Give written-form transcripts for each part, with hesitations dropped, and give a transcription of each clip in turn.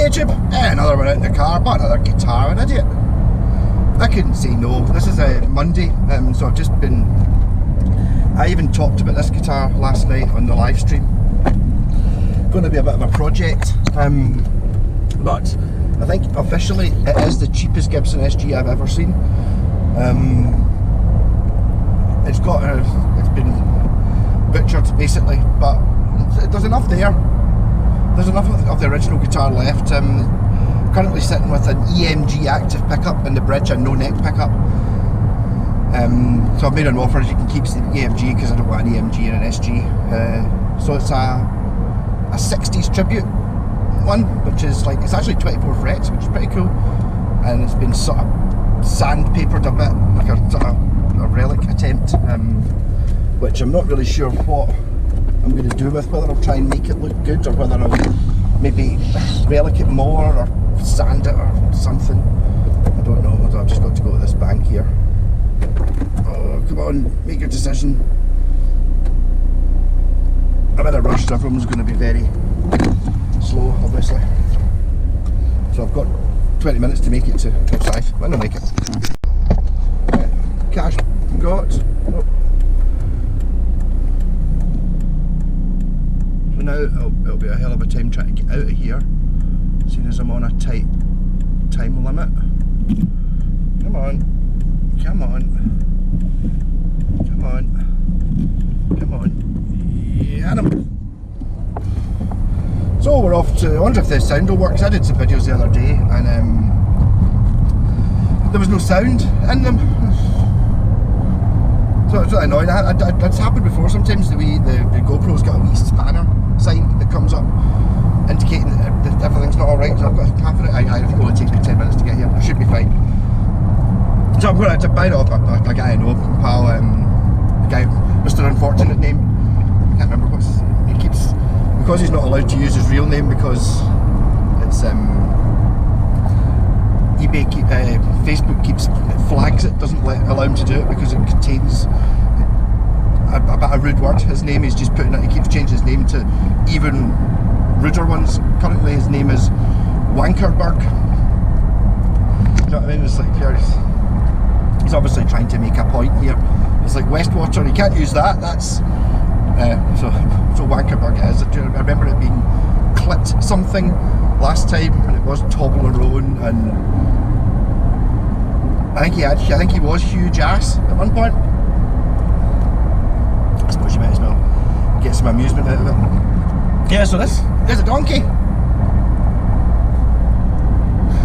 YouTube, another one out in the car, but another guitar, an idiot. I couldn't say no. This is a Monday, so I've just been, I even talked about this guitar last night on the live stream. Going to be a bit of a project, but I think officially it is the cheapest Gibson SG I've ever seen. It's been butchered basically, but there's enough there. There's enough of the original guitar left. Currently sitting with an EMG active pickup in the bridge and no neck pickup. So I've made an offer, as you can keep the EMG because I don't want an EMG and an SG. So it's a 60s tribute one, which is like, it's actually 24 frets, which is pretty cool, and it's been sort of sandpapered a bit, like a sort of a relic attempt, which I'm not really sure what I'm going to do with, whether I'll try and make it look good or whether I'll maybe relic it more or sand it or something. I don't know. I've just got to go to this bank here. Oh, come on, make your decision. I'm in a rush, so everyone's going to be very slow, obviously. So I've got 20 minutes to make it to Forsyth. When I make it. Right. Cash got. Oh. So now it'll be a hell of a time trying to get out of here, seeing as I'm on a tight time limit. Come on. Come on. Come on. Come on. Yeah, so we're off to, I wonder if the sound will work, because I did some videos the other day and there was no sound in them. So it's really annoying. It's happened before sometimes. The GoPro's got a wee spanner sign that comes up indicating that everything's not alright, so I've got half of it. I think it only takes me 10 minutes to get here. I should be fine. So I'm going to buy it off a guy I know, pal, the guy, Mr. Unfortunate name. I can't remember what's, he keeps, because he's not allowed to use his real name because it's eBay, Facebook keeps, flags it, doesn't allow him to do it because it contains a bit of rude word. His name is just putting it, he keeps changing his name to even ruder ones. Currently his name is Wankerberg. You know what I mean? It's like, he's obviously trying to make a point here. It's like Westwater, you can't use that, that's so Wankerberg it is. I remember it being Clit something last time, and it was Toblerone, and I think he was huge ass at one point. I suppose you might as well get some amusement out of it. Yeah, so there's a donkey.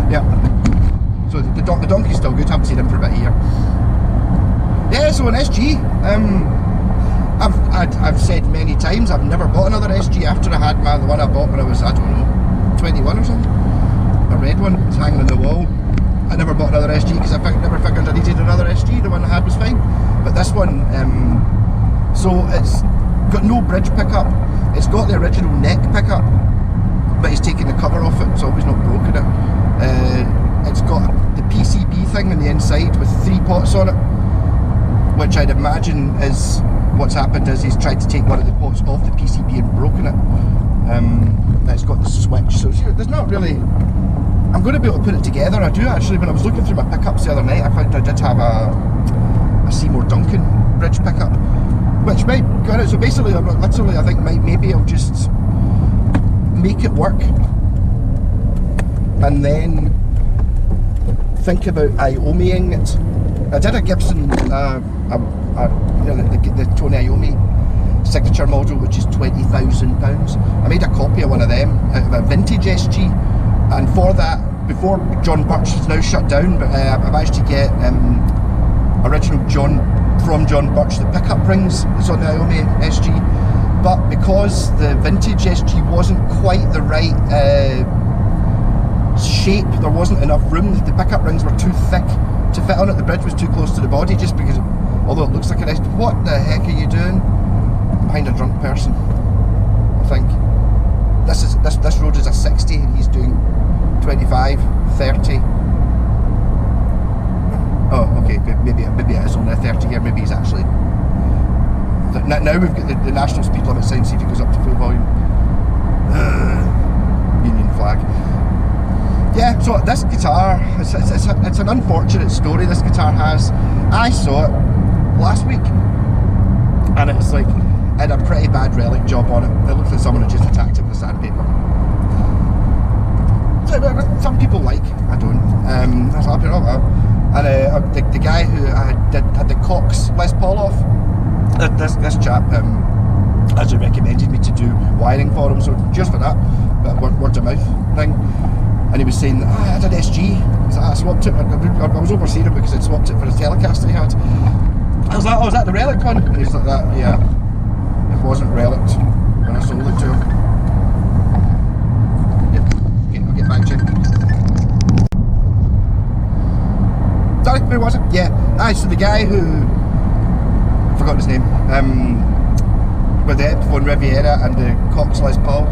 Yeah. So the donkey's still good, haven't seen him for a bit here. Yeah, so an SG. I've said many times I've never bought another SG after I had the one I bought when I was, I don't know, 21 or something. A red one, it's hanging on the wall. I never bought another SG because I never figured I needed another SG. The one I had was fine. But this one, so it's got no bridge pickup. It's got the original neck pickup, but he's taken the cover off it, so he's not broken it. It's got the PCB thing on the inside with 3 pots on it, which I'd imagine is what's happened is he's tried to take one of the pots off the PCB and broken it. It's got the switch, so there's not really, I'm going to be able to put it together. I do actually. When I was looking through my pickups the other night, I found I did have a Seymour Duncan bridge pickup, which might go out. So basically, literally, I think maybe I'll just make it work and then think about Iommi-ing it. I did a Gibson, the Tony Iommi signature model, which is £20,000. I made a copy of one of them, a vintage SG, and for that, before John Birch is now shut down, but I managed to get original from John Birch, the pickup rings that's on the Iommi SG, but because the vintage SG wasn't quite the right shape, there wasn't enough room, the pickup rings were too thick to fit on it, the bridge was too close to the body, just because, although it looks like an SG. What the heck are you doing? I'm behind a drunk person, I think. This road is a 60 and he's doing 25, 30. Oh, okay, maybe it is only a 30 here, maybe he's actually... Now we've got the national speed limit sign, see if it goes up to full volume. Union flag. So this guitar, it's an unfortunate story this guitar has. I saw it last week, and it's like, it had a pretty bad relic job on it. It looks like someone had just attacked it with sandpaper. So, some people like, I don't. There's a lot of people, and the guy who had the Cox Les Paul off, this chap actually recommended me to do wiring for him, so cheers for that. But word of mouth thing. And he was saying, I had an SG. I swapped it. I was overseeing him because I'd swapped it for his Telecaster he had. I was like, oh, is that the relic one? And he's like, that, yeah. It wasn't relic when I sold it to him. Yep. Okay, I'll get back to him. Sorry, who was it? Yeah. Aye, so the guy who, I forgot his name, with the Epiphone Riviera and the Cox Les Paul,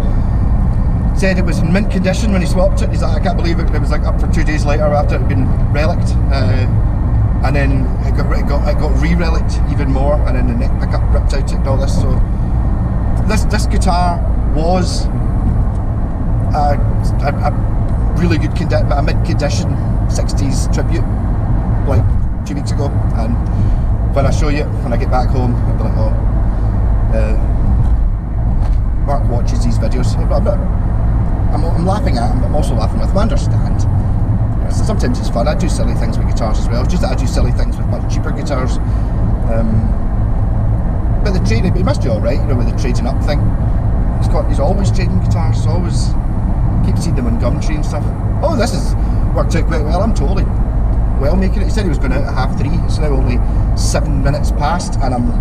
said it was in mint condition when he swapped it. He's like, I can't believe it. It was like up for 2 days later after it had been relicked, and then it got re-relicked even more, and then the neck pickup ripped out and all this. So this guitar was a really good condition, a mint condition 60s tribute, like 2 weeks ago. And when I show you, when I get back home, I'll be like, oh, Mark watches these videos. I'm laughing at him, but I'm also laughing with him. I understand. So sometimes it's fun. I do silly things with guitars as well. It's just that I do silly things with much cheaper guitars. But the trading, he must do all right, you know, with the trading up thing. He's always trading guitars. Always keep seeing them on Gumtree and stuff. Oh, this has worked out quite well. I'm totally well making it. He said he was going out at 3:30. It's now only 7 minutes past, and I'm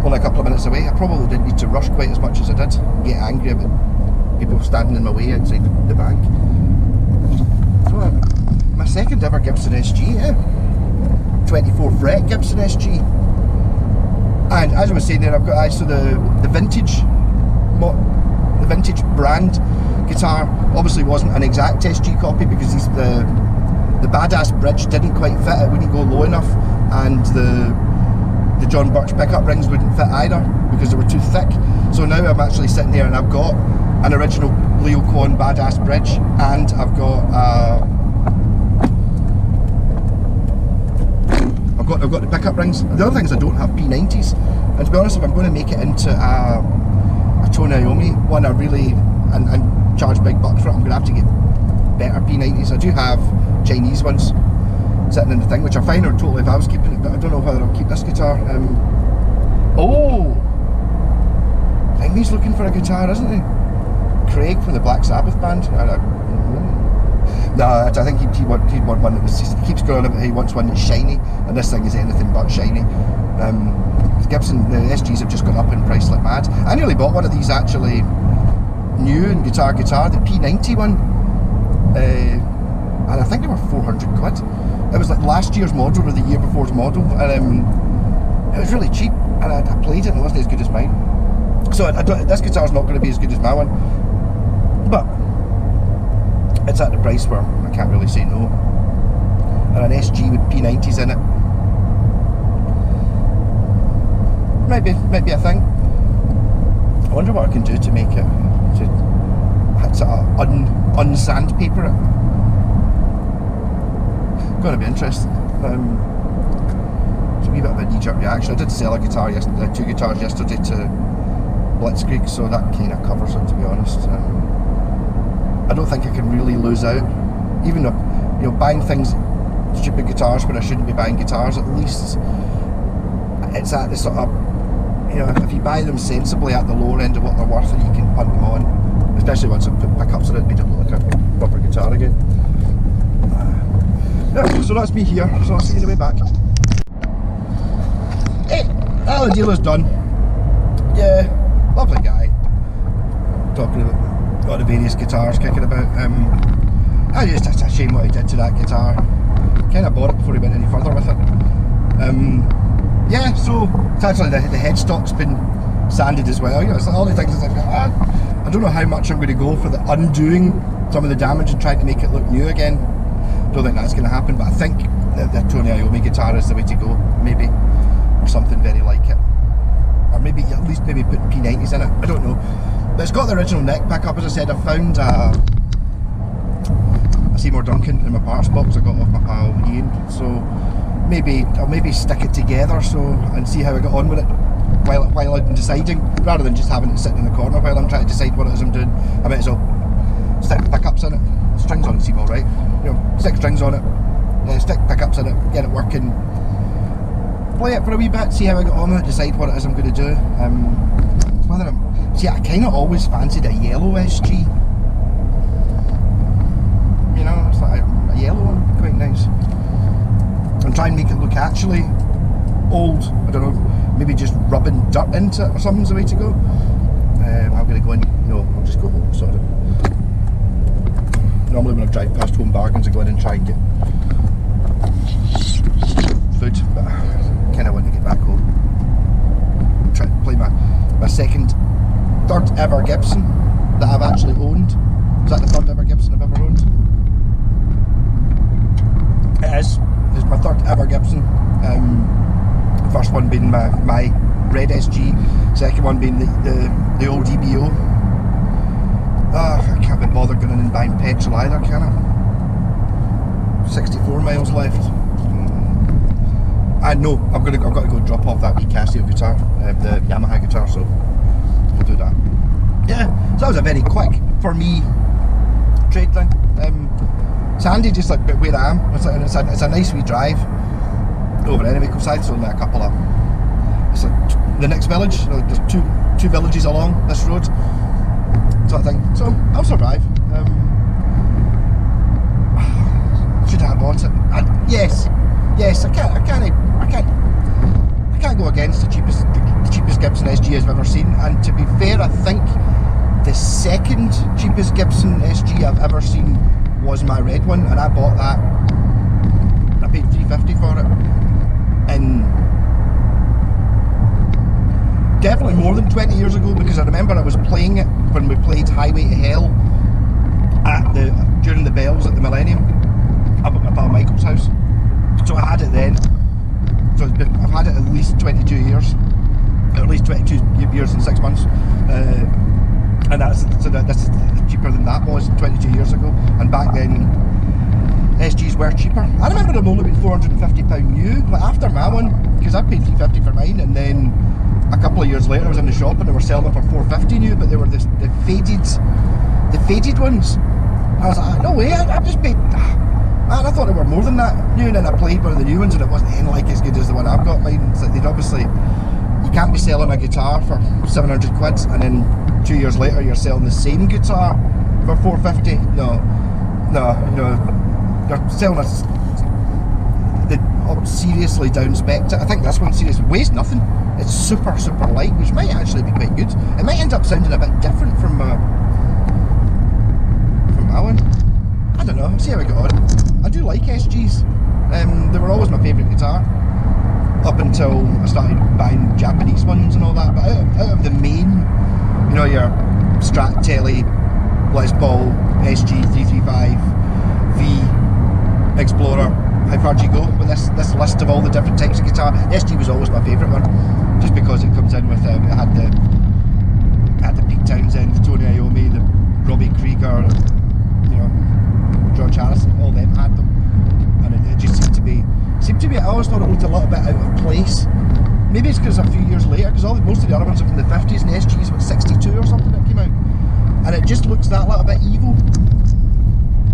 only a couple of minutes away. I probably didn't need to rush quite as much as I did. Get angry about people standing in my way outside the bank. So, my second ever Gibson SG, 24 fret Gibson SG. And as I was saying there, I've got actually the vintage brand guitar. Obviously wasn't an exact SG copy because the badass bridge didn't quite fit. It wouldn't go low enough, and the John Birch pickup rings wouldn't fit either because they were too thick. So now I'm actually sitting here and I've got an original Leo Kwan badass bridge, and I've got the pickup rings. The other thing is I don't have P90s, and to be honest, if I'm going to make it into a Tony Iommi one, and charge big bucks for it, I'm going to have to get better P90s. I do have Chinese ones sitting in the thing, which I find are totally if I was keeping it, but I don't know whether I'll keep this guitar. I think he's looking for a guitar, isn't he? Craig from the Black Sabbath band. No, I think he'd want one that was, he keeps going on, he wants one that's shiny, and this thing is anything but shiny. Gibson, the SGs have just gone up in price like mad. I nearly bought one of these actually new in Guitar, the P90 one, and I think they were 400 quid. It was like last year's model or the year before's model, and it was really cheap, and I played it and it wasn't as good as mine. So this guitar's not going to be as good as my one, but it's at the price where I can't really say no. And an SG with P90s in it might be a thing. I wonder what I can do to make it, to sort of unsandpaper it. Going to be interesting. It's a wee bit of a knee-jerk reaction. I did sell a guitar yesterday, 2 guitars yesterday to Blitzkrieg, so that kind of covers it, to be honest. I don't think I can really lose out, even though, you know, buying things, stupid guitars when I shouldn't be buying guitars. At least it's at the sort of, you know, if you buy them sensibly at the lower end of what they're worth, and you can punt them on, especially once I put pickups on it, made it look like a proper guitar again. Yeah, so that's me here, so I'll see you on the way back. Hey, the dealer's done. Yeah, lovely guy. Talking about all the various guitars kicking about. It's a shame what he did to that guitar. Kind of bought it before he went any further with it. Yeah, so it's actually the headstock's been sanded as well. You know, it's like all the things. It's like, I don't know how much I'm going to go for the undoing some of the damage and trying to make it look new again. Don't think that's going to happen, but I think the Tony Iommi guitar is the way to go, maybe, or something very like it, or maybe at least maybe put P90s in it. I don't know, but it's got the original neck pickup. As I said, I found a Seymour Duncan in my parts box I got off my pal Ian, so I'll maybe stick it together and see how I get on with it while I'm deciding, rather than just having it sitting in the corner while I'm trying to decide what it is I'm doing. I might as well stick pickups in it, strings on it seem alright, stick strings on it, stick pickups in it, get it working, play it for a wee bit, see how I get on with it, decide what it is I'm going to do. I kind of always fancied a yellow SG, it's like a yellow one would be quite nice, and try and make it look actually old. I don't know, maybe just rubbing dirt into it or something's the way to go. I'm going to go in, I'll just go home, sort of. Normally when I drive past Home Bargains I go in and try and get food, but I kind of want to get back home. Try to play my third ever Gibson that I've actually owned. Is that the third ever Gibson I've ever owned? It is. It's my third ever Gibson. First one being my red SG, second one being the old EBO. I can't be bothered going in and buying petrol either, can I? 64 miles left. I know I've got to go drop off that wee Casio guitar, the Yamaha guitar, so we'll do that. Yeah, so that was a very quick, for me, trade thing. It's handy just like where I am. It's a nice wee drive over Enemico side, so only a couple of, it's like the next village, there's two villages along this road, sort of thing, so I'll survive. Should I have bought it? Yes, I can't go against the cheapest Gibson SG I've ever seen, and to be fair, I think the second cheapest Gibson SG I've ever seen was my red one, and I bought that, I paid $350 for it, and definitely more than 20 years ago, because I remember I was playing it when we played Highway to Hell during the bells at the Millennium up at my pal Michael's house, so I had it then. So I've had it at least 22 years, at least 22 years and 6 months, and this is cheaper than that was 22 years ago, and back then SGs were cheaper. I remember them only being £450 new, like after my one, because I paid $350 for mine, and then a couple of years later I was in the shop and they were selling them for $450 new, but they were the faded ones. I was like, no way, I just paid, man, I thought they were more than that new, and then I played one of the new ones and it wasn't anything like as good as the one I've got. Mine, it's like they'd obviously, you can't be selling a guitar for 700 quid and then 2 years later you're selling the same guitar for $450. No, you're selling the seriously down spec. I think this one seriously weighs nothing. It's super light, which might actually be quite good. It might end up sounding a bit different from my one. I don't know, see how we get on. I do like SGs. They were always my favourite guitar up until I started buying Japanese ones and all that, but out of the main, your Strat Telly, Les Paul, SG 335, V, Explorer, how far do you go with this list of all the different types of guitar? The SG was always my favourite one, just because it comes in with, it had the Pete Townsend, the Tony Iommi, the Robbie Krieger, George Harrison, all them had them, and it just seemed to be, I always thought it looked a little bit out of place. Maybe it's because a few years later, because most of the other ones are from the 50s, and the SG's what, 62 or something that came out, and it just looks that little bit evil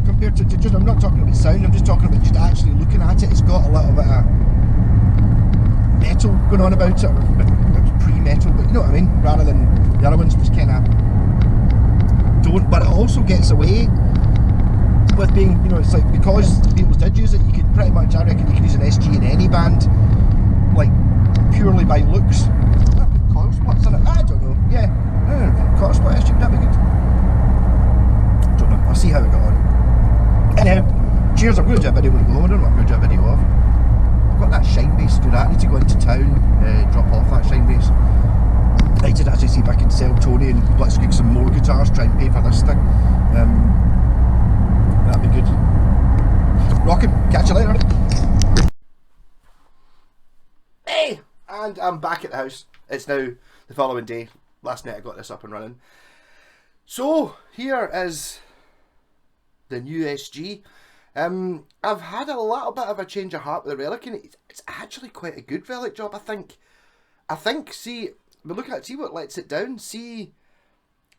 compared to just, I'm not talking about sound, I'm just talking about just actually looking at it. It's got a little bit of metal going on about it, or it was pre-metal, but you know what I mean, rather than the other ones which kind of don't, but it also gets away with being, it's like, because the Beatles did use it, you could pretty much, I reckon you could use an SG in any band, like, purely by looks. Coil splits in it, I don't know, yeah, coil split SG, that'd be good. Don't know, I'll see how we got on. Anyhow, cheers, I'm going to do a video when I go home, I don't know what I'm going to do a video of. I've got that shine base to do that, I need to go into town, drop off that shine base. I did actually see if I can sell Tony and Blitzkrieg some more guitars, try and pay for this thing. That'd be good. Rockin', catch you later. Hey! And I'm back at the house. It's now the following day. Last night I got this up and running. So, here is the new SG. I've had a little bit of a change of heart with the relic, and it's actually quite a good relic job, I think. See, but look at it, see what lets it down. See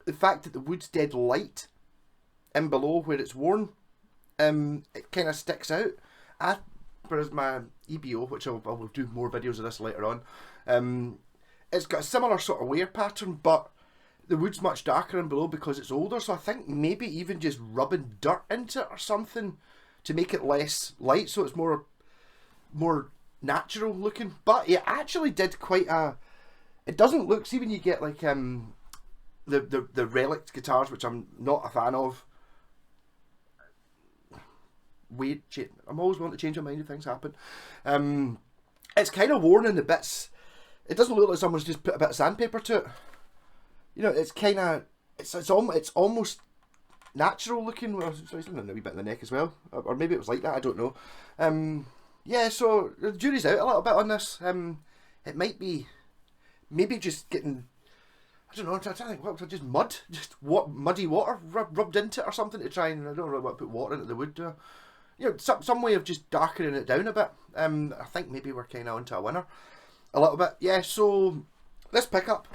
the fact that the wood's dead light in below where it's worn. It kind of sticks out. Whereas my EBO, which I will do more videos of this later on, it's got a similar sort of wear pattern, but the wood's much darker in below because it's older. So I think maybe even just rubbing dirt into it or something to make it less light, so it's more natural looking. But it actually did quite a. It doesn't look. See, when you get like the relic guitars, which I'm not a fan of. I'm always wanting to change my mind if things happen. It's kind of worn in the bits. It doesn't look like someone's just put a bit of sandpaper to it. You know, it's kind of it's almost natural looking. Well, so it's a wee bit in the neck as well, or maybe it was like that. I don't know. Yeah, so the jury's out a little bit on this. It might be maybe just getting. I don't know. I'm trying to think. What, just mud, muddy water rubbed into it or something to try and. I don't really want to put water into the wood. You know, some way of just darkening it down a bit. I think maybe we're kind of onto a winner, a little bit. Yeah. So this pickup,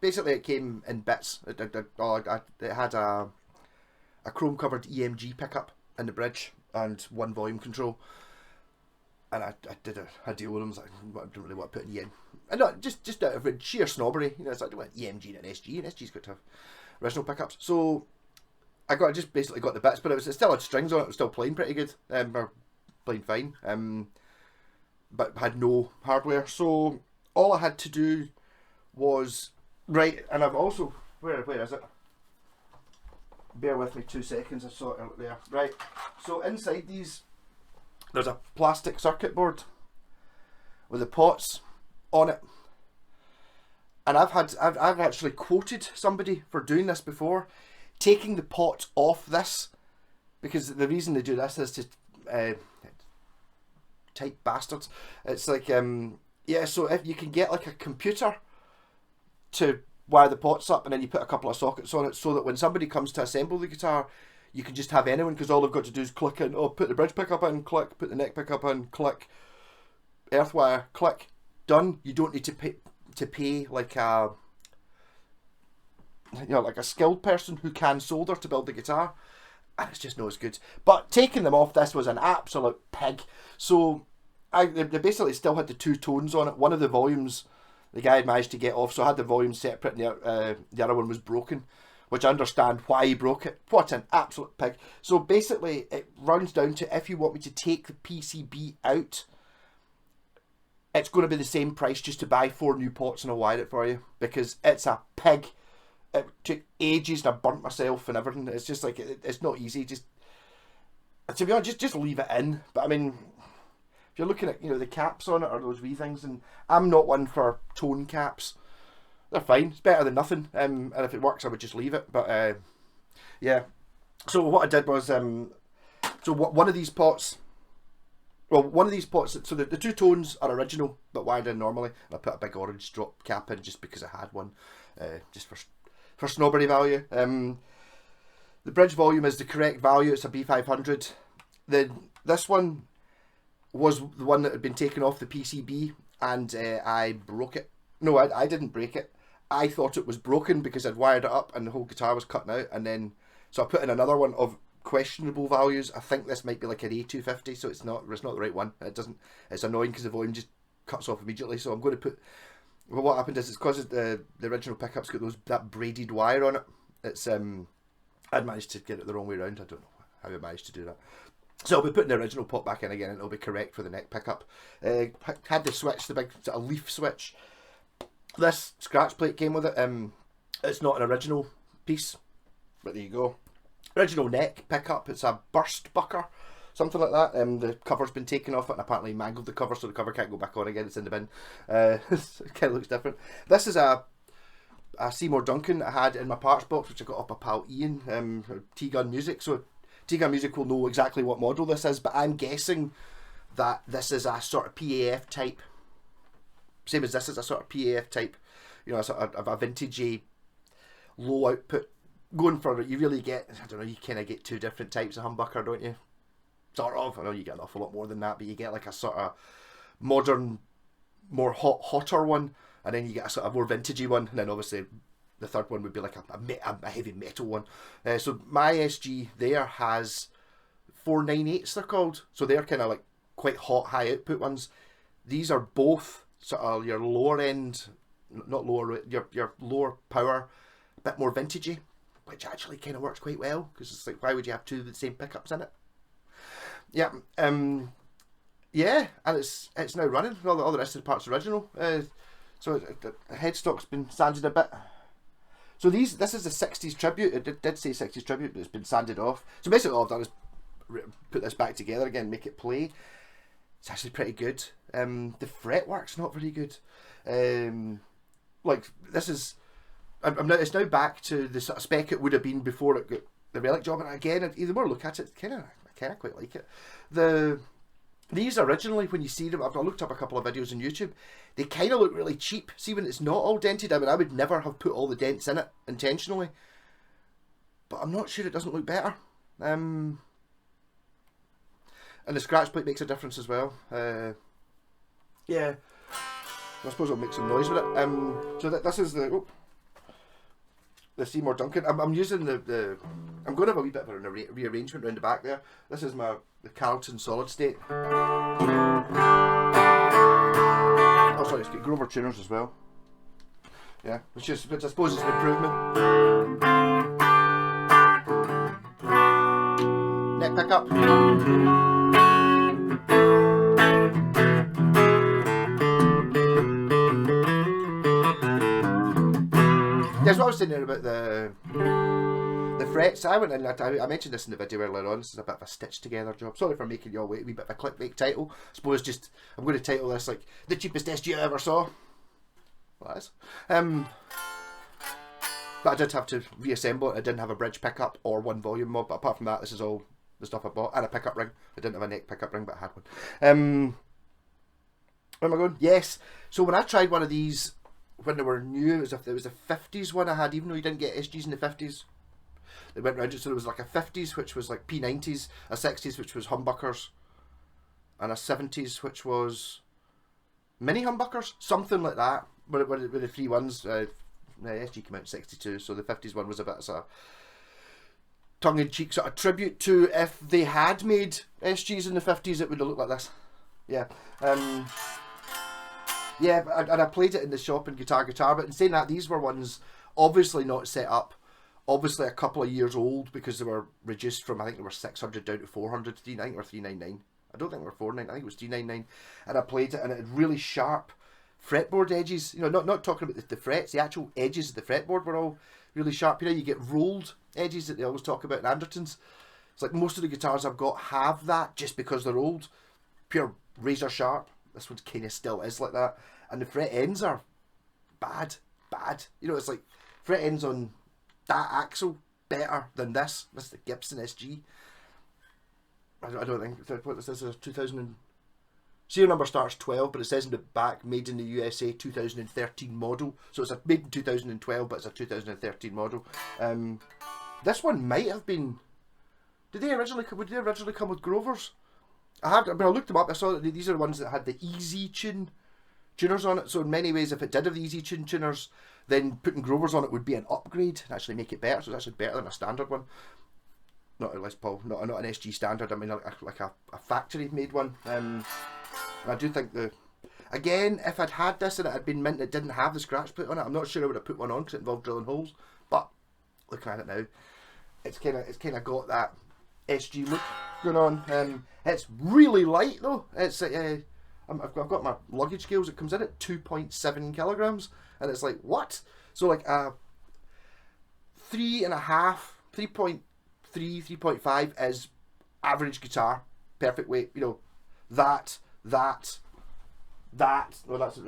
basically it came in bits. It had a chrome covered EMG pickup in the bridge and one volume control. And I did a deal with them. I was like, I don't really want to put an EM. And not just out of sheer snobbery, you know. It's like, I don't want EMG and an SG, and SG's got to have original pickups. So I just basically got the bits, but it still had strings on it. It was still playing pretty good, or playing fine. But had no hardware. So all I had to do was and I've also where is it? Bear with me 2 seconds. I saw it out there. Right. So inside these, there's a plastic circuit board with the pots on it, and I've actually quoted somebody for doing this before, taking the pot off this, because the reason they do this is to tight bastards. It's like yeah. So if you can get like a computer to wire the pots up, and then you put a couple of sockets on it, so that when somebody comes to assemble the guitar, you can just have anyone, because all they've got to do is click in, put the bridge pickup in, click, put the neck pickup in, click, earth wire, click, done. You don't need to pay like a like a skilled person who can solder to build the guitar, and it's just not as good. But taking them off this was an absolute pig. So they basically still had the two tones on it. One of the volumes the guy had managed to get off, so I had the volumes separate, and the other one was broken, which I understand why he broke it. What an absolute pig. So basically it runs down to, if you want me to take the PCB out, it's going to be the same price just to buy 4 new pots and I'll wire it for you, because it's a pig. It took ages and I burnt myself and everything. It's just like, it's not easy. Just, to be honest, just leave it in. But I mean, if you're looking at, you know, the caps on it or those wee things, and I'm not one for tone caps. They're fine. It's better than nothing. And if it works, I would just leave it. But yeah. So what I did was, one of these pots. Well, one of these pots. So the two tones are original, but wired in normally. And I put a big orange drop cap in just because I had one, just for snobbery value. The bridge volume is the correct value. It's a B500. This one was the one that had been taken off the PCB, and I broke it. No, I didn't break it. I thought it was broken because I'd wired it up and the whole guitar was cutting out, and then so I put in another one of questionable values. I think this might be like an A250, so it's not the right one. It's annoying because the volume just cuts off immediately. So I'm going to put. Well, what happened is, it's because the original pickup's got that braided wire on it. It's I'd managed to get it the wrong way around. I don't know how I managed to do that. So I'll be putting the original pot back in again, and it'll be correct for the neck pickup. Had the switch, the big sort of leaf switch. This scratch plate came with it. It's not an original piece, but there you go. Original neck pickup. It's a burst bucker, something like that. The cover's been taken off it, and apparently mangled the cover, so the cover can't go back on again. It's in the bin. It kind of looks different. This is a Seymour Duncan I had in my parts box, which I got up a pal Ian, T-Gun Music. So T-Gun Music will know exactly what model this is, but I'm guessing that this is a sort of PAF type. Same as this is a sort of PAF type, you know, a sort of a vintagey, low output going for it, you really get, I don't know, you kind of get two different types of humbucker, don't you? Sort of. I know you get an awful lot more than that, but you get like a sort of modern, more hotter one, and then you get a sort of more vintagey one, and then obviously the third one would be like a heavy metal one. So my SG there has 498s, they're called. So they're kind of like quite hot, high output ones. These are both sort of your lower end, not lower, your lower power, a bit more vintagey, which actually kind of works quite well, because it's like, why would you have two of the same pickups in it? Yeah, yeah, and it's now running. All the rest of the parts are original. So the headstock's been sanded a bit. So this is a 60s tribute. It did say 60s tribute, but it's been sanded off. So basically all I've done is put this back together again, make it play. It's actually pretty good. The fretwork's not very good. Like this is, it's now back to the sort of spec it would have been before it got the relic job. And again, the more I look at it, I kind of quite like it. These originally, when you see them, I've looked up a couple of videos on YouTube, they kind of look really cheap. See, when it's not all dented, I mean, I would never have put all the dents in it intentionally, but I'm not sure it doesn't look better. And the scratch plate makes a difference as well. Yeah, I suppose I'll make some noise with it. So this is the Seymour Duncan. I'm using the I'm going to have a wee bit of a rearrangement around the back there. This is the Carlton solid state. Oh sorry, it's got Grover tuners as well. Yeah, which I suppose is an improvement. Neck pickup. That's what I was saying there about the frets. I went in, I mentioned this in the video earlier on. This is a bit of a stitched together job. Sorry for making you all wait a wee bit of a clickbait title. I suppose just, I'm going to title this like, the cheapest SG I ever saw. Well, that is. But I did have to reassemble it. I didn't have a bridge pickup or one volume mod, but apart from that, this is all the stuff I bought. And a pickup ring. I didn't have a neck pickup ring, but I had one. Where am I going? Yes. So when I tried one of these, when they were new, it was a 50s one I had, even though you didn't get SGs in the 50s. They went round it, so there was like a 50s, which was like P90s, a 60s, which was humbuckers, and a 70s, which was mini humbuckers, something like that, with the three ones. The SG came out in 62, so the 50s one was a bit of a tongue-in-cheek sort of tribute to, if they had made SGs in the 50s, it would have looked like this. Yeah. Yeah, and I played it in the shop in Guitar, but in saying that, these were ones obviously not set up, obviously a couple of years old, because they were reduced from, I think they were 600 down to 400, 399 or 399. I don't think they were 499, I think it was 399. And I played it, and it had really sharp fretboard edges. You know, not talking about the frets, the actual edges of the fretboard were all really sharp. You know, you get rolled edges that they always talk about in Andertons. It's like most of the guitars I've got have that just because they're old. Pure razor sharp. This one kind of still is like that. And the fret ends are bad. You know, it's like fret ends on that axle better than this. This is the Gibson SG. I don't think, what this is, a 2000, serial number starts 12, but it says in the back, made in the USA 2013 model. So it's made in 2012, but it's a 2013 model. This one might have been, would they originally come with Grovers? I looked them up, I saw that these are the ones that had the Easy Tune tuners on it, so in many ways if it did have the Easy Tune tuners, then putting Grovers on it would be an upgrade and actually make it better, so it's actually better than a standard one. Not a Les Paul, not an SG standard, I mean like a factory made one. And I do think again, if I'd had this and it had been mint that didn't have the scratch plate on it, I'm not sure I would have put one on because it involved drilling holes, but looking at it now, it's kind of got that SG look going on. It's really light though. It's I've got my luggage scales. It comes in at 2.7 kilograms, and it's like, what? So like 3.5, 3.5 is average guitar, perfect weight. You know, that. No, that's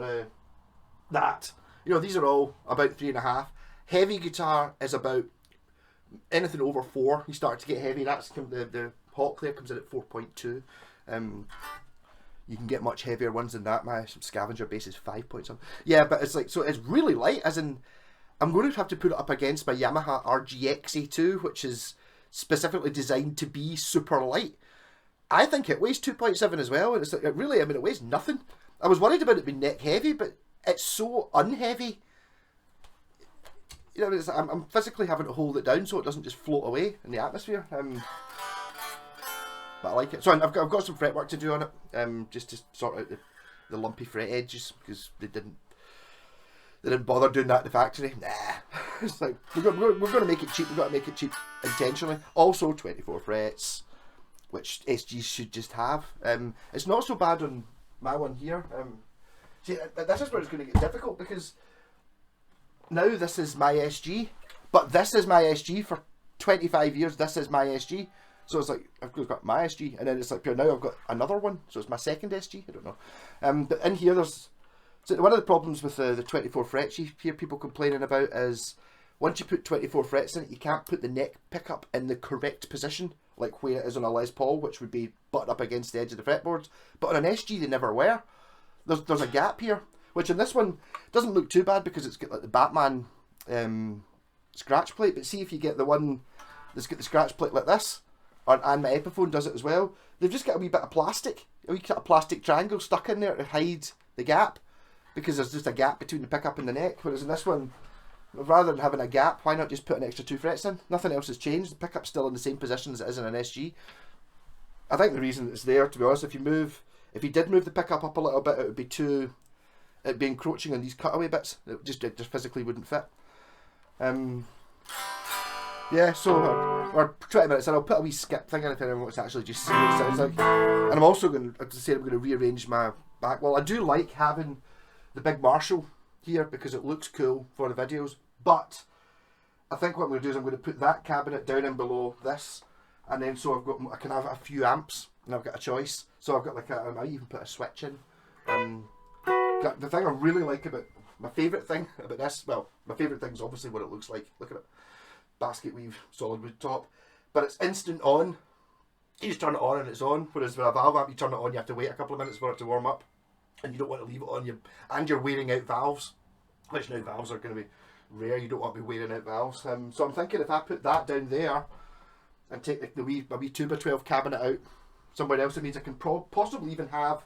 that. You know, these are all about 3.5. Heavy guitar is about anything over 4. You start to get heavy. That's the hot player comes in at 4.2. You can get much heavier ones than that. My scavenger base is 5 point something. Yeah, but it's like, so it's really light, as in I'm going to have to put it up against my Yamaha RGX-A2, which is specifically designed to be super light. I think it weighs 2.7 as well, and it's like, it weighs nothing. I was worried about it being neck heavy, but it's so unheavy. You know, I'm physically having to hold it down so it doesn't just float away in the atmosphere. But I like it. So I've got some fretwork to do on it, just to sort out the lumpy fret edges, because they didn't bother doing that in the factory. Nah. It's like, we're going to make it cheap. We've got to make it cheap intentionally. Also 24 frets, which SGs should just have. It's not so bad on my one here. See, this is where it's going to get difficult, because now this is my SG, but this is my SG for 25 years. This is my SG. So it's like, I've got my SG, and then it's like, now I've got another one. So it's my second SG. I don't know. But in here, there's... So one of the problems with the 24 frets you hear people complaining about is, once you put 24 frets in it, you can't put the neck pickup in the correct position, like where it is on a Les Paul, which would be butted up against the edge of the fretboards. But on an SG, they never were. There's a gap here, which in this one doesn't look too bad because it's got like the Batman scratch plate. But see if you get the one that's got the scratch plate like this, and my Epiphone does it as well, they've just got a wee bit of plastic, a wee kind of plastic triangle stuck in there to hide the gap, because there's just a gap between the pickup and the neck. Whereas in this one, rather than having a gap, why not just put an extra 2 frets in? Nothing else has changed. The pickup's still in the same position as it is in an SG. I think the reason it's there, to be honest, if you did move the pickup up a little bit, it'd be encroaching on these cutaway bits. It just physically wouldn't fit. Yeah, so we're 20 minutes in. I'll put a wee skip thing in if anyone wants to actually just see what it sounds like. And I'm also going to rearrange my back wall. I do like having the big Marshall here because it looks cool for the videos, but I think what I'm going to do is I'm going to put that cabinet down in below this, and then so I can have a few amps, and I've got a choice. So I've got like I even put a switch in. The thing I really like about, my favourite thing about this, well, my favourite thing is obviously what it looks like. Look at it, basket weave, solid wood top, but it's instant on. You just turn it on and it's on. Whereas with a valve amp, you turn it on, you have to wait a couple of minutes for it to warm up, and you don't want to leave it on. You're wearing out valves, which now valves are going to be rare. You don't want to be wearing out valves. So I'm thinking if I put that down there and take my wee 2x12 cabinet out somewhere else, it means I can possibly even have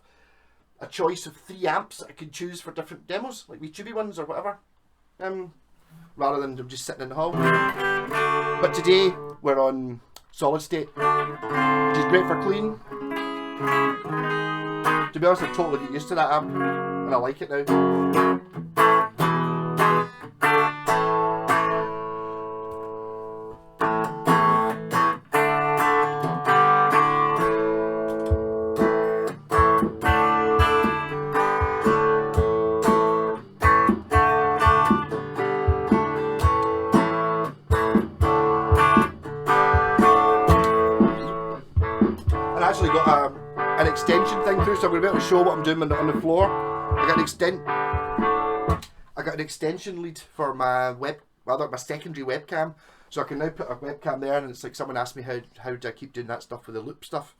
a choice of 3 amps that I can choose for different demos, like wee tubey ones or whatever, rather than them just sitting in the hall. But today we're on solid state, which is great for clean. To be honest, I've totally get used to that amp, and I like it now. Actually got an extension thing through, so I'm going to be able to show what I'm doing on the floor. I got an extension lead for my my secondary webcam, so I can now put a webcam there, and it's like someone asked me how do I keep doing that stuff with the loop stuff.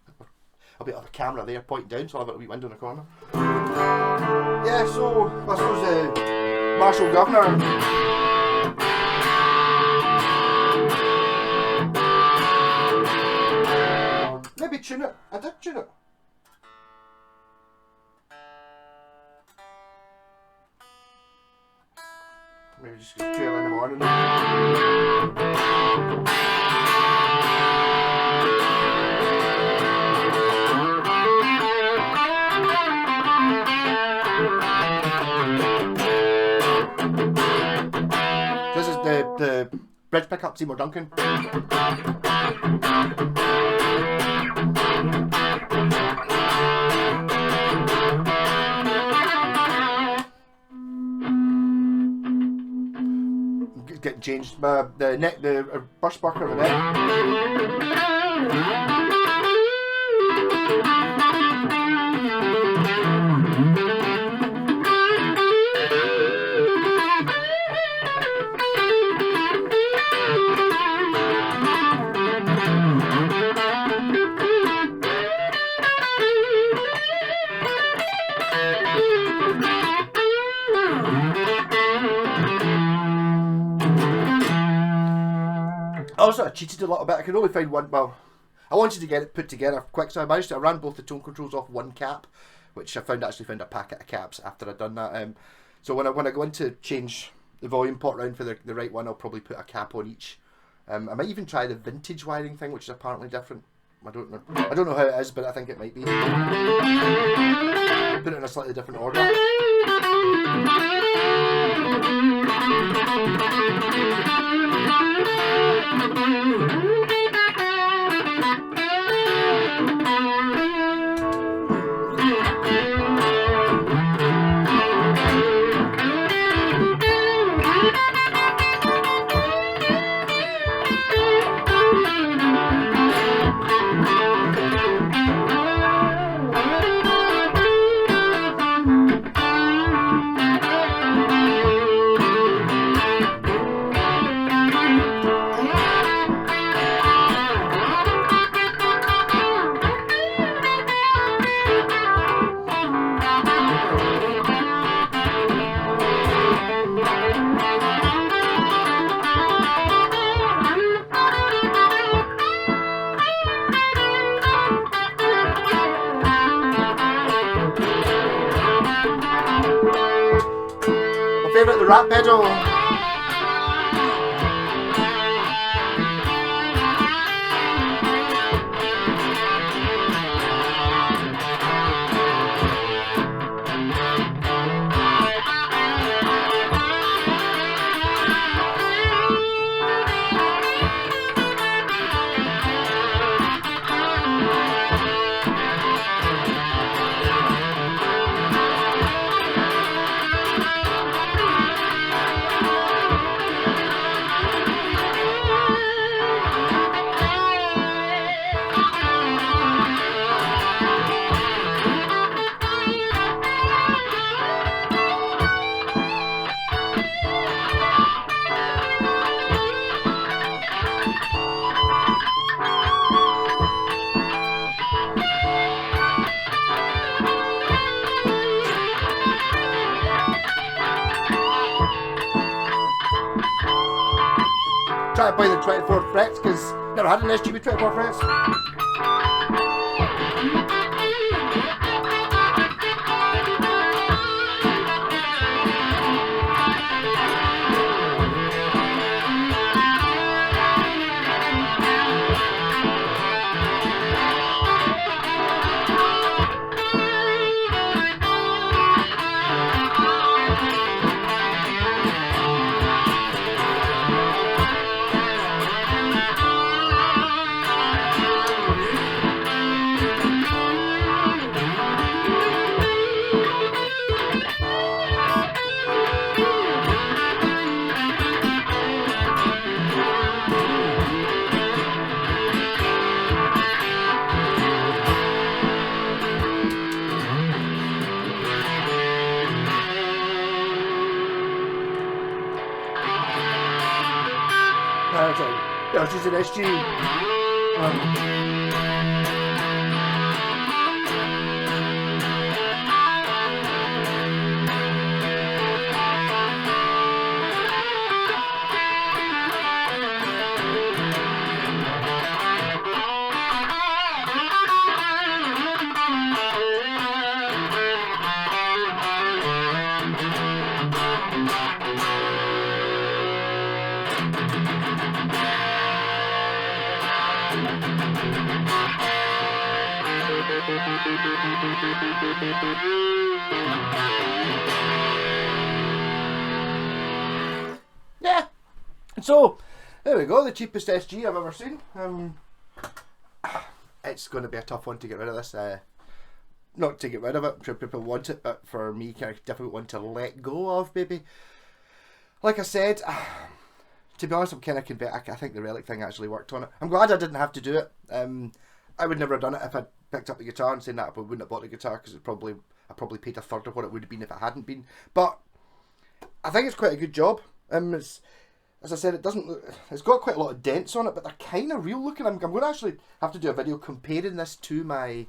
I'll be able to have a camera there pointing down, so I'll have a wee window in the corner. Yeah, so I suppose Marshall Governor. Maybe tune it. I did tune it. Maybe just go trail in the morning. This is the bridge pickup, Seymour Duncan. Getting changed. The burst sparker of the neck. I also cheated a little bit. I could only find one. Well, I wanted to get it put together quick, so I ran both the tone controls off one cap, which I actually found a packet of caps after I'd done that. So when I go in to change the volume pot round for the right one, I'll probably put a cap on each. I might even try the vintage wiring thing, which is apparently different. I don't know how it is, but I think it might be. Put it in a slightly different order. Favourite, the rat pedal. Try to play the 24 frets because never had an SG with 24 frets. Yeah, she's an SG. Yeah, so there we go, the cheapest SG I've ever seen. It's going to be a tough one to get rid of this. Not to get rid of it, I'm sure people want it, but for me, kind of difficult one to let go of, maybe. Like I said, to be honest, I'm kind of convinced. I think the relic thing actually worked on it. I'm glad I didn't have to do it. I would never have done it if I'd picked up the guitar, and saying that I wouldn't have bought the guitar because I probably paid a third of what it would have been if it hadn't been. But I think it's quite a good job. As I said, it's got quite a lot of dents on it, but they're kind of real looking. I'm going to actually have to do a video comparing this to my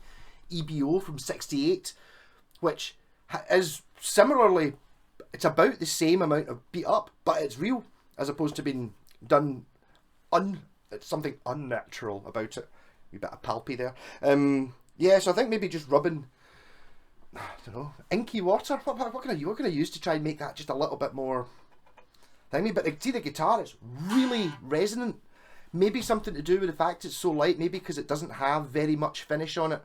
EBO from '68, which is similarly, it's about the same amount of beat up, but it's real, as opposed to being done it's something unnatural about it. A bit of palpy there. Yeah, so I think maybe just rubbing, I don't know, inky water. What can I use to try and make that just a little bit more thingy? But see, the guitar, it's really resonant. Maybe something to do with the fact it's so light. Maybe because it doesn't have very much finish on it,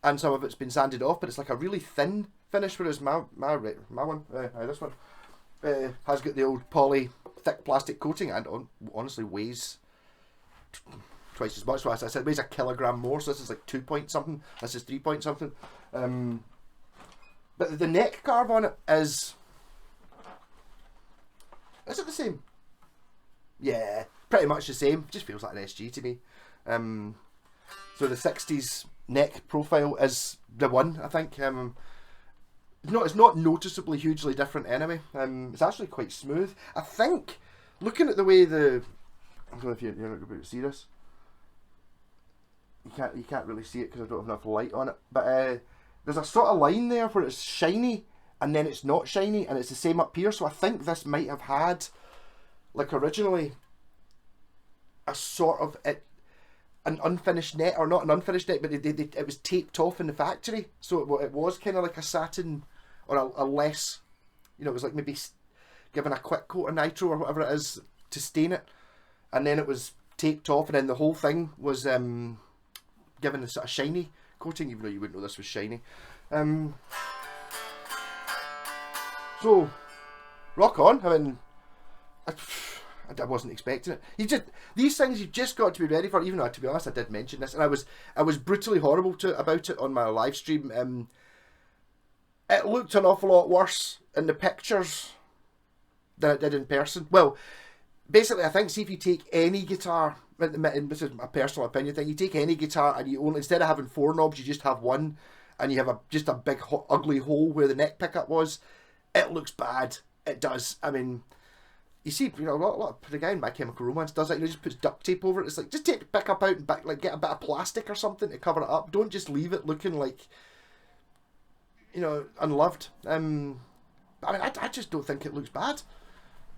and some of it's been sanded off. But it's like a really thin finish. Whereas my one, this one, has got the old poly thick plastic coating, and honestly weighs twice as much. So as I said, it weighs a kilogram more. So this is like 2 point something. This is 3 point something. But the neck carve on it is it the same? Yeah, pretty much the same. Just feels like an SG to me. So the 60s neck profile is the one, I think. It's not noticeably hugely different anyway. It's actually quite smooth. I think, looking at the way I don't know if you're not able to see this. You can't really see it because I don't have enough light on it. But there's a sort of line there where it's shiny and then it's not shiny, and it's the same up here. So I think this might have had, like originally, a sort of an unfinished net, or not an unfinished net, but it was taped off in the factory. So it was kind of like a satin, or a less, it was like maybe given a quick coat of nitro or whatever it is to stain it, and then it was taped off, and then the whole thing was given a sort of shiny coating, even though you wouldn't know this was shiny. So rock on. I mean, I wasn't expecting it. These things you've just got to be ready for. Even though, to be honest, I did mention this, and I was brutally horrible about it on my live stream. It looked an awful lot worse in the pictures than it did in person. Well, basically, I think, see, if you take any guitar, and this is my personal opinion thing, you take any guitar and you only, instead of having 4 knobs, you just have one, and you have just a big ugly hole where the neck pickup was. It looks bad. It does. I mean, you see, a lot of the guy in My Chemical Romance does that. Just puts duct tape over it. It's like, just take the pickup out and get a bit of plastic or something to cover it up. Don't just leave it looking like, unloved. I mean, I just don't think it looks bad.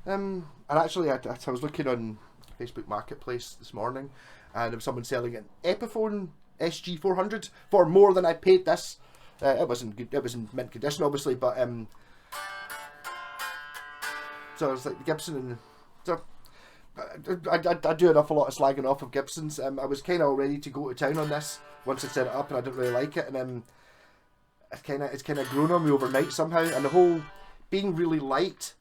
And actually, I was looking on Facebook Marketplace this morning, and there was someone selling an Epiphone SG400 for more than I paid this. It wasn't good. It was in mint condition, obviously, but so it was like the Gibson, and so I do an awful lot of slagging off of Gibsons. I was kind of ready to go to town on this once I set it up, and I didn't really like it, and it's kind of grown on me overnight somehow. And the whole being really light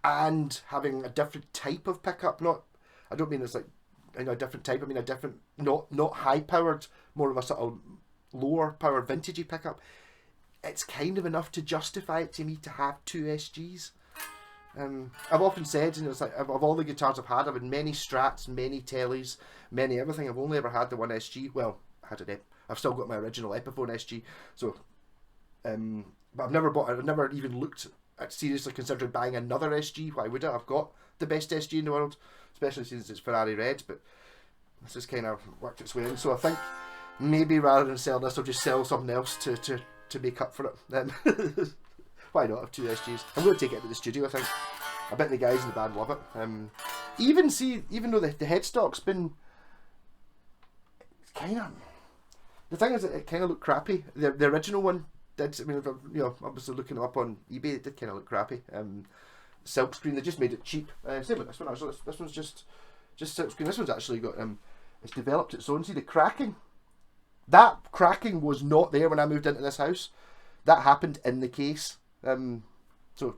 and having a different type of pickup, I don't mean it's like a different type. I mean a different, not high powered, more of a sort of lower powered vintagey pickup. It's kind of enough to justify it to me to have 2 SGs. I've often said, it's like, of all the guitars I've had many Strats, many Tellys, many everything. I've only ever had the one SG. Well, I've still got my original Epiphone SG. So, but I've never even looked at seriously considering buying another SG. Why would I? I've got the best SG in the world, especially since it's Ferrari red. But this has kind of worked its way in. So I think maybe rather than sell this, I'll just sell something else to make up for it. Why not have 2 SGs? I'm going to take it to the studio, I think. I bet the guys in the band love it. Even though the headstock's been, it's kind of, the thing is that it kind of looked crappy. The original one did. I mean, obviously looking them up on eBay, it did kind of look crappy. Silk screen, they just made it cheap. Same with this one actually. This one's just silk screen. This one's actually got it's developed its own. See the cracking. That cracking was not there when I moved into this house. That happened in the case. So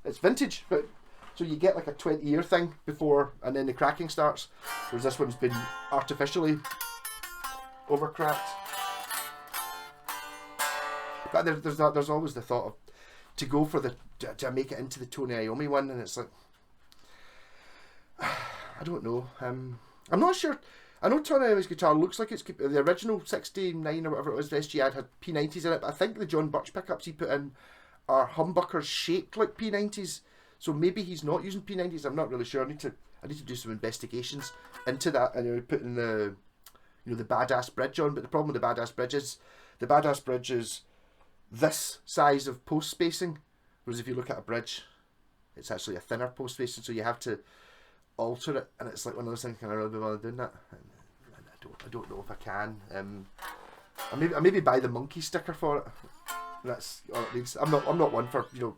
it's vintage, but so you get like a 20-year thing before, and then the cracking starts. Whereas this one's been artificially overcracked. But there's always the thought of to go for to make it into the Tony Iommi one, and it's like, I don't know. I'm not sure. I know Tony Iommi's guitar looks like it's the original 69 or whatever it was. The SG had P90s in it, but I think the John Birch pickups he put in are humbuckers shaped like P90s, so maybe he's not using P90s. I'm not really sure. I need to do some investigations into that, and put in the the badass bridge on. But the problem with the badass bridge is this size of post spacing, whereas if you look at a bridge, it's actually a thinner post spacing, so you have to alter it, and it's like one of those things, can I really be bothered doing that? And I don't know if I can. I maybe buy the monkey sticker for it. That's all it needs. I'm not one for, you know,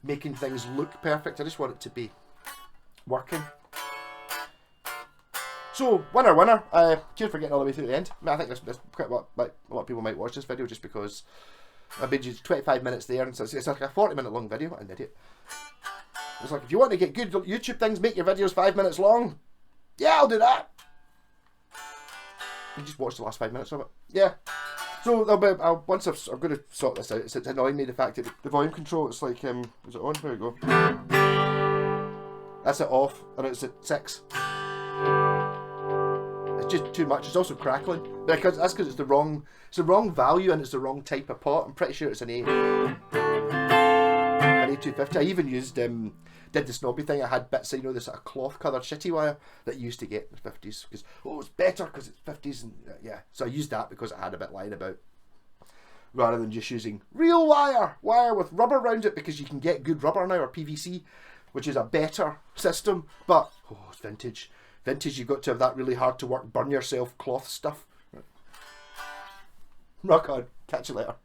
making things look perfect. I just want it to be working. So, winner. Cheers for getting all the way through the end. I mean, I think this quite a lot of people might watch this video just because I made you 25 minutes there, and so it's like a 40-minute long video. I'm an idiot. It's like, if you want to get good YouTube things, make your videos 5 minutes long. Yeah, I'll do that. You just watch the last 5 minutes of it. Yeah. So there'll be, I'm going to sort this out. It's annoying me, the fact that the volume control, it's like, is it on? There we go. That's it off, and it's at 6. It's just too much. It's also crackling, because it's the wrong value, and it's the wrong type of pot. I'm pretty sure it's an A250. I even used did the snobby thing. I had bits of, you know, this sort of cloth coloured shitty wire that you used to get in the 50s, because it's better because it's 50s, and yeah. So I used that because I had a bit lying about, rather than just using real wire with rubber around it, because you can get good rubber now, or PVC, which is a better system. But it's vintage. You've got to have that really hard to work, burn yourself cloth stuff. Rock on. Catch you later.